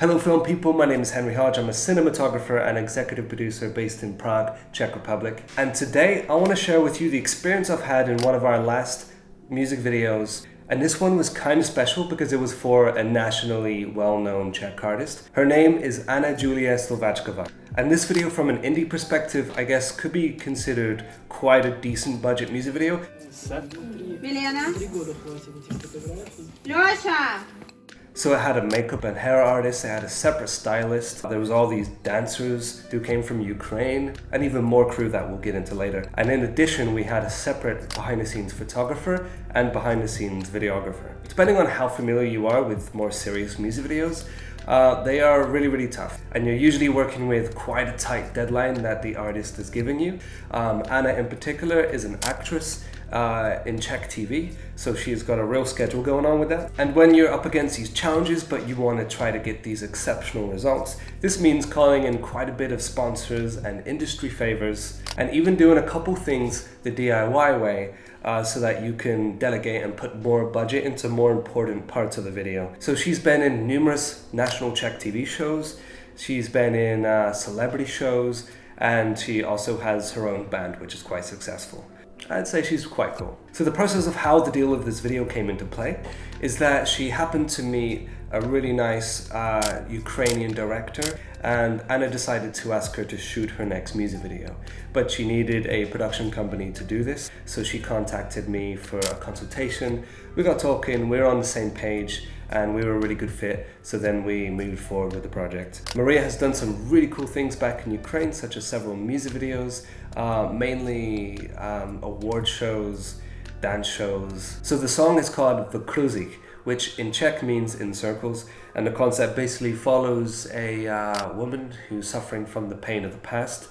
Hello film people, my name is Henry Hodge. I'm a cinematographer and executive producer based in Prague, Czech Republic. And today I want to share with you the experience I've had in one of our last music videos. And this one was kind of special because it was for a nationally well-known Czech artist. Her name is Anna Slovackova. And this video, from an indie perspective, I guess could be considered quite a decent budget music video. So it had a makeup and hair artist, it had a separate stylist, there was all these dancers who came from Ukraine, and even more crew that we'll get into later. And in addition, we had a separate behind-the-scenes photographer and behind-the-scenes videographer. Depending on how familiar you are with more serious music videos, they are really tough, and you're usually working with quite a tight deadline that the artist is giving you. Anna in particular is an actress in Czech TV, so she's got a real schedule going on with that. And when you're up against these challenges but you want to try to get these exceptional results, this means calling in quite a bit of sponsors and industry favors, and even doing a couple things the DIY way, so that you can delegate and put more budget into more important parts of the video. So she's been in numerous national Czech TV shows, she's been in celebrity shows, and she also has her own band, which is quite successful. I'd say she's quite cool. So the process of how the deal of this video came into play is that she happened to meet a really nice Ukrainian director, and Anna decided to ask her to shoot her next music video. But she needed a production company to do this, so she contacted me for a consultation. We got talking, we were on the same page, and we were a really good fit, so then we moved forward with the project. Maria has done some really cool things back in Ukraine, such as several music videos, mainly award shows, dance shows. So the song is called V Kruzich, which in Czech means in circles, and the concept basically follows a woman who's suffering from the pain of the past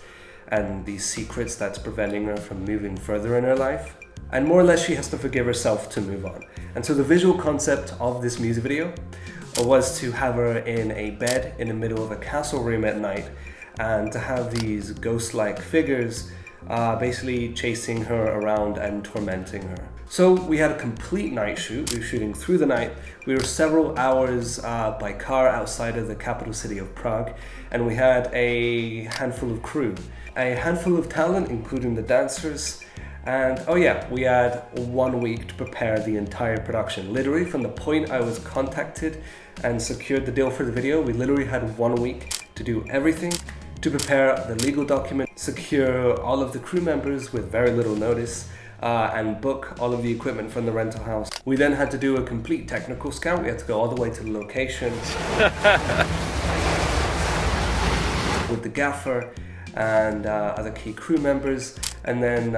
and these secrets that's preventing her from moving further in her life. And more or less she has to forgive herself to move on. And so the visual concept of this music video was to have her in a bed in the middle of a castle room at night, and to have these ghost-like figures basically chasing her around and tormenting her. So we had a complete night shoot. We were shooting through the night. We were several hours by car outside of the capital city of Prague, and we had a handful of crew, a handful of talent, including the dancers. And oh yeah, we had 1 week to prepare the entire production. Literally from the point I was contacted and secured the deal for the video, we literally had 1 week to do everything, to prepare the legal document, secure all of the crew members with very little notice, and book all of the equipment from the rental house. We then had to do a complete technical scout. We had to go all the way to the location with the Gaffer and other key crew members, and then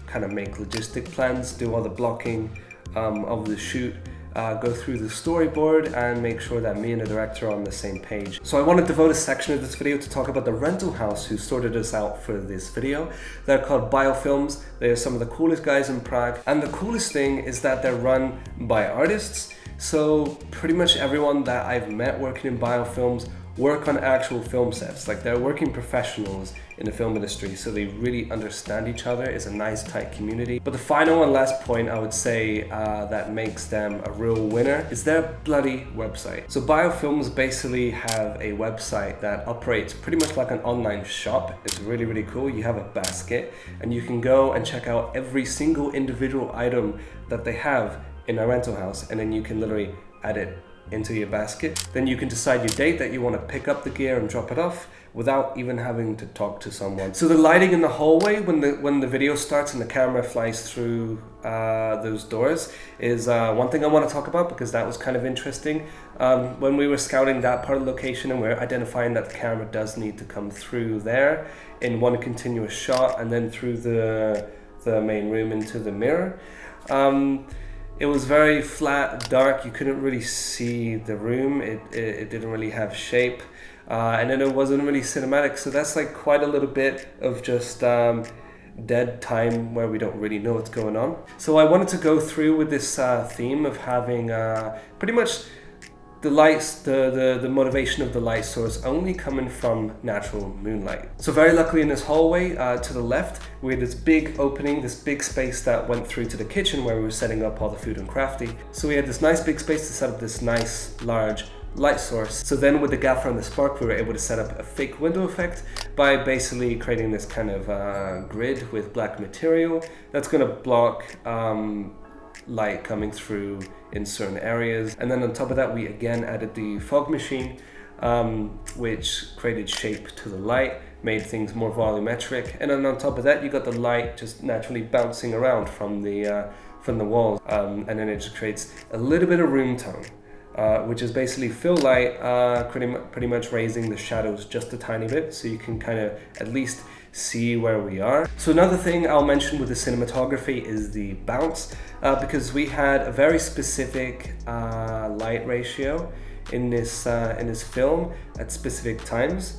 kind of make logistic plans, do all the blocking of the shoot, go through the storyboard, and make sure that me and the director are on the same page. So I want to devote a section of this video to talk about the rental house who sorted us out for this video. They're called Biofilms. They're some of the coolest guys in Prague, and the coolest thing is that they're run by artists. So pretty much everyone that I've met working in Biofilms work on actual film sets. Like, they're working professionals in the film industry, so they really understand each other. It's a nice tight community. But the final and last point I would say that makes them a real winner is their bloody website. So Biofilms basically have a website that operates pretty much like an online shop. It's really cool. You have a basket and you can go and check out every single individual item that they have in a rental house, and then you can literally add it into your basket. Then you can decide your date that you want to pick up the gear and drop it off without even having to talk to someone. So the lighting in the hallway when the video starts and the camera flies through those doors is one thing I want to talk about, because that was kind of interesting. When we were scouting that part of the location and we're identifying that the camera does need to come through there in one continuous shot and then through the main room into the mirror. It was very flat, dark. You couldn't really see the room. It didn't really have shape, and then it wasn't really cinematic. So that's like quite a little bit of just dead time where we don't really know what's going on. So I wanted to go through with this theme of having pretty much the lights, the motivation of the light source only coming from natural moonlight. So very luckily in this hallway to the left, we had this big opening, this big space that went through to the kitchen where we were setting up all the food and crafty. So we had this nice big space to set up this nice large light source. So then with the Gaffer and the spark, we were able to set up a fake window effect by basically creating this kind of grid with black material that's going to block light coming through in certain areas. And then on top of that, we again added the fog machine, which created shape to the light, made things more volumetric. And then on top of that, you got the light just naturally bouncing around from the walls, and then it just creates a little bit of room tone, which is basically fill light, pretty much raising the shadows just a tiny bit, so you can kind of at least see where we are. So another thing I'll mention with the cinematography is the bounce, because we had a very specific light ratio in this film at specific times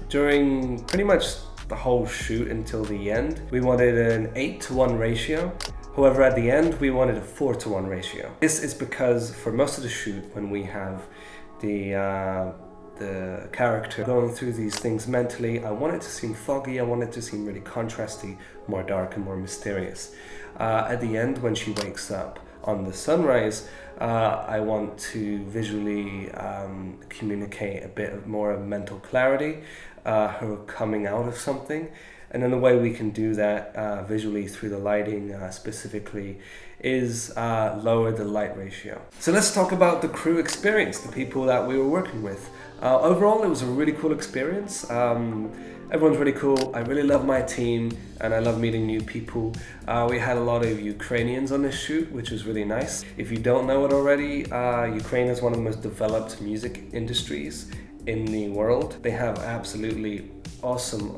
during pretty much the whole shoot until the end. We wanted an 8:1 ratio. However, at the end, we wanted a 4:1 ratio. This is because for most of the shoot, when we have the character going through these things mentally, I want it to seem foggy, I want it to seem really contrasty, more dark and more mysterious. At the end, when she wakes up on the sunrise, I want to visually communicate a bit more of mental clarity, her coming out of something. And then the way we can do that visually through the lighting specifically is lower the light ratio. So let's talk about the crew experience, the people that we were working with. Overall, it was a really cool experience. Everyone's really cool. I really love my team and I love meeting new people. We had a lot of Ukrainians on this shoot, which was really nice. If you don't know it already, Ukraine is one of the most developed music industries in the world. They have absolutely awesome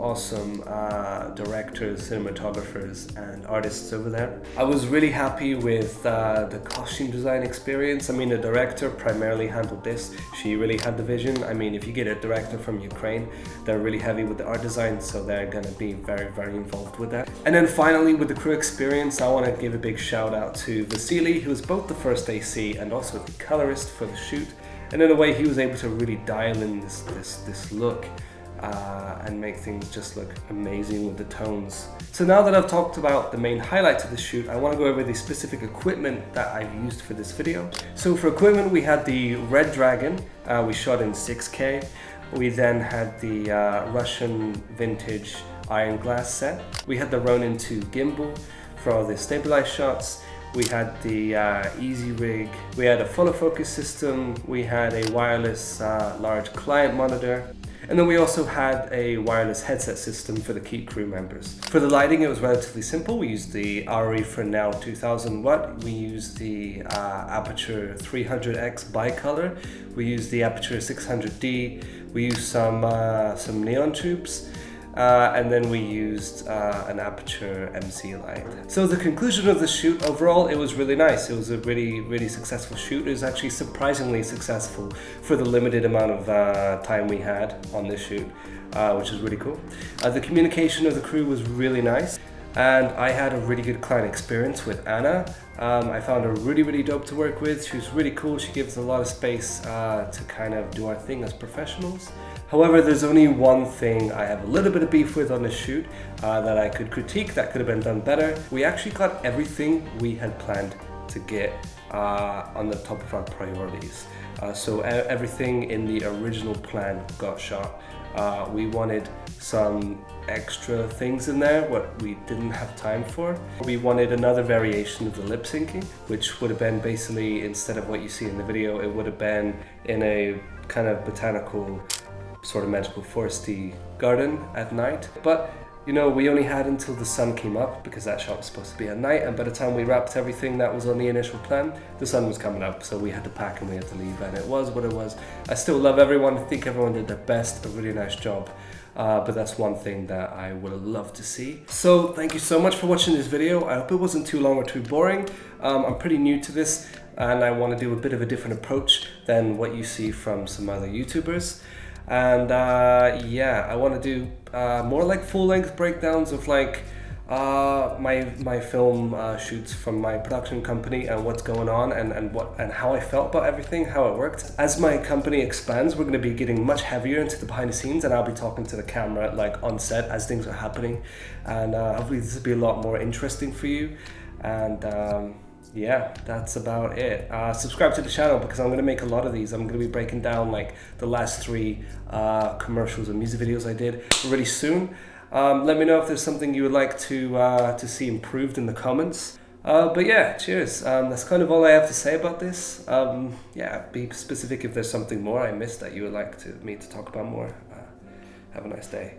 directors, cinematographers and artists over there. I was really happy with the costume design experience. I mean, the director primarily handled this. She really had the vision. I mean, if you get a director from Ukraine, they're really heavy with the art design, so they're gonna be very involved with that. And then finally, with the crew experience, I want to give a big shout out to Vasily, who was both the first AC and also the colorist for the shoot. And in a way, he was able to really dial in this look and make things just look amazing with the tones. So now that I've talked about the main highlights of the shoot, I want to go over the specific equipment that I've used for this video. So for equipment, we had the Red Dragon, we shot in 6K. We then had the Russian vintage iron glass set. We had the Ronin 2 gimbal for all the stabilized shots. We had the Easy Rig, we had a follow focus system, we had a wireless large client monitor, and then we also had a wireless headset system for the key crew members. For the lighting, it was relatively simple. We used the RE Fresnel 2000 watt, we used the Aperture 300X bicolor, we used the Aperture 600D, we used some neon tubes, and then we used an Aperture MC light. So the conclusion of the shoot, overall, it was really nice. It was a really successful shoot. It was actually surprisingly successful for the limited amount of time we had on this shoot, which is really cool. The communication of the crew was really nice, and I had a really good client experience with Anna. I found her really dope to work with. She was really cool. She gives us a lot of space to kind of do our thing as professionals. However, there's only one thing I have a little bit of beef with on this shoot that I could critique that could have been done better. We actually got everything we had planned to get on the top of our priorities. So everything in the original plan got shot. We wanted some extra things in there, what we didn't have time for. We wanted another variation of the lip syncing, which would have been basically, instead of what you see in the video, it would have been in a kind of botanical, sort of magical foresty garden at night. But you know, we only had until the sun came up because that shot was supposed to be at night, and by the time we wrapped everything that was on the initial plan, the sun was coming up, so we had to pack and we had to leave, and it was what it was. I still love everyone. I think everyone did their best, a really nice job. But that's one thing that I would have loved to see. So thank you so much for watching this video. I hope it wasn't too long or too boring. I'm pretty new to this and I want to do a bit of a different approach than what you see from some other YouTubers. And yeah, I want to do more like full-length breakdowns of like my film shoots from my production company and what's going on and how I felt about everything, how it worked. As my company expands, we're going to be getting much heavier into the behind the scenes, and I'll be talking to the camera like on set as things are happening, and hopefully this will be a lot more interesting for you. And yeah, that's about it. Subscribe to the channel because I'm going to make a lot of these. I'm going to be breaking down like the last 3 commercials and music videos I did really soon. Let me know if there's something you would like to see improved in the comments. But yeah, cheers. That's kind of all I have to say about this. Yeah, be specific if there's something more I missed that you would like me to talk about more. Have a nice day.